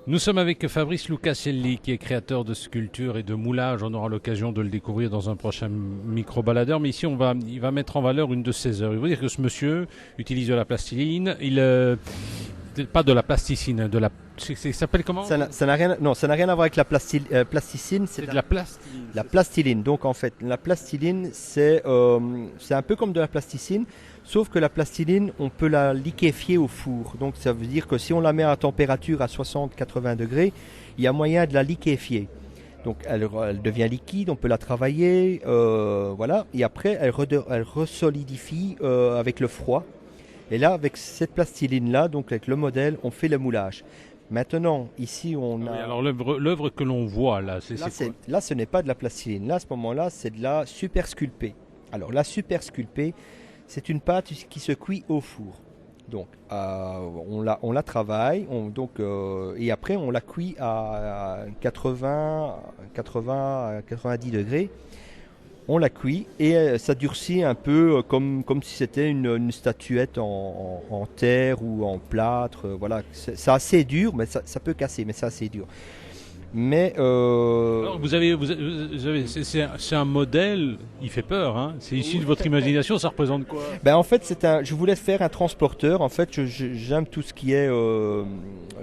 Nous sommes avec Fabrice Lucaselli, qui est créateur de sculptures et de moulages. On aura l'occasion de le découvrir dans un prochain micro-baladeur. Mais ici, il va mettre en valeur une de ses œuvres. Il faut dire que ce monsieur utilise de la plastiline. Pas de la plasticine, ça s'appelle comment? Ça n'a rien à voir avec la plasticine. C'est de la plastiline. La plastiline. Donc en fait, la plastiline, c'est un peu comme de la plasticine, sauf que la plastiline, on peut la liquéfier au four. Donc ça veut dire que si on la met à température à 60-80 degrés, il y a moyen de la liquéfier. Donc elle devient liquide, on peut la travailler, voilà. Et après, elle resolidifie avec le froid. Et là, avec cette plastiline-là, donc avec le modèle, on fait le moulage. Maintenant, ici, on a... Oui, alors l'œuvre que l'on voit, là, c'est quoi? Là, ce n'est pas de la plastiline. Là, à ce moment-là, c'est de la super sculpée. Alors, la super sculpée, c'est une pâte qui se cuit au four. Donc, on la travaille, et après, on la cuit à 80 à 90 degrés. On la cuit et ça durcit un peu comme si c'était une statuette en terre ou en plâtre. Voilà, c'est assez dur, mais ça peut casser, mais c'est assez dur. Mais alors, c'est un modèle, il fait peur, hein. C'est issu de votre imagination, ça représente quoi? Ben en fait, je voulais faire un transporteur. En fait, j'aime tout ce qui est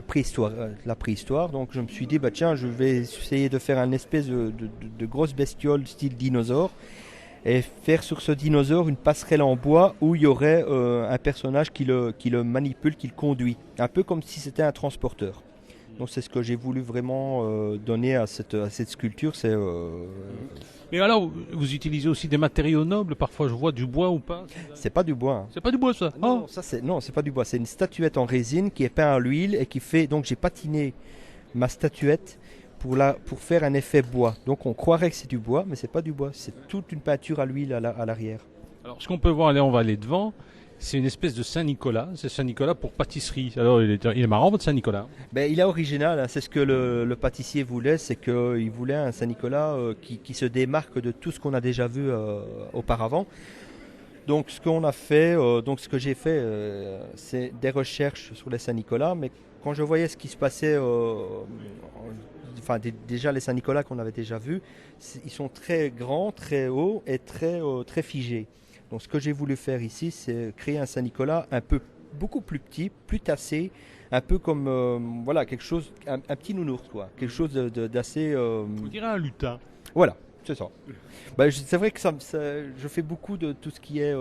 préhistoire, la préhistoire. Donc, je me suis dit, bah tiens, je vais essayer de faire une espèce de grosse bestiole style dinosaure et faire sur ce dinosaure une passerelle en bois où il y aurait un personnage qui le manipule, qui le conduit, un peu comme si c'était un transporteur. Donc c'est ce que j'ai voulu vraiment donner à cette sculpture. Mais alors, vous utilisez aussi des matériaux nobles, parfois je vois du bois ou pas? C'est pas du bois. Hein. C'est pas du bois ça? Non, c'est pas du bois. C'est une statuette en résine qui est peinte à l'huile et qui fait. Donc j'ai patiné ma statuette pour faire un effet bois. Donc on croirait que c'est du bois, mais c'est pas du bois. C'est toute une peinture à l'huile à l'arrière. Alors ce qu'on peut voir, là on va aller devant. C'est une espèce de Saint-Nicolas. C'est Saint-Nicolas pour pâtisserie. Alors, il est marrant, votre Saint-Nicolas. Ben, il est original. Hein. C'est ce que le pâtissier voulait. C'est qu'il voulait un Saint-Nicolas qui se démarque de tout ce qu'on a déjà vu auparavant. Donc, ce qu'on a fait, ce que j'ai fait, c'est des recherches sur les Saint-Nicolas. Mais quand je voyais ce qui se passait, déjà les Saint-Nicolas qu'on avait déjà vus, ils sont très grands, très hauts et très figés. Donc ce que j'ai voulu faire ici, c'est créer un Saint-Nicolas beaucoup plus petit, plus tassé, un peu comme quelque chose, un petit nounours quoi, quelque chose d'assez. On dirait un lutin. Voilà, c'est ça. C'est vrai que je fais beaucoup de tout ce qui est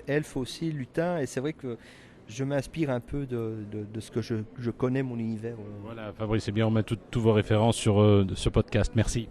elfe aussi, lutin, et c'est vrai que je m'inspire un peu de ce que je connais mon univers. Voilà, Fabrice, c'est bien, on met toutes vos références sur ce podcast. Merci.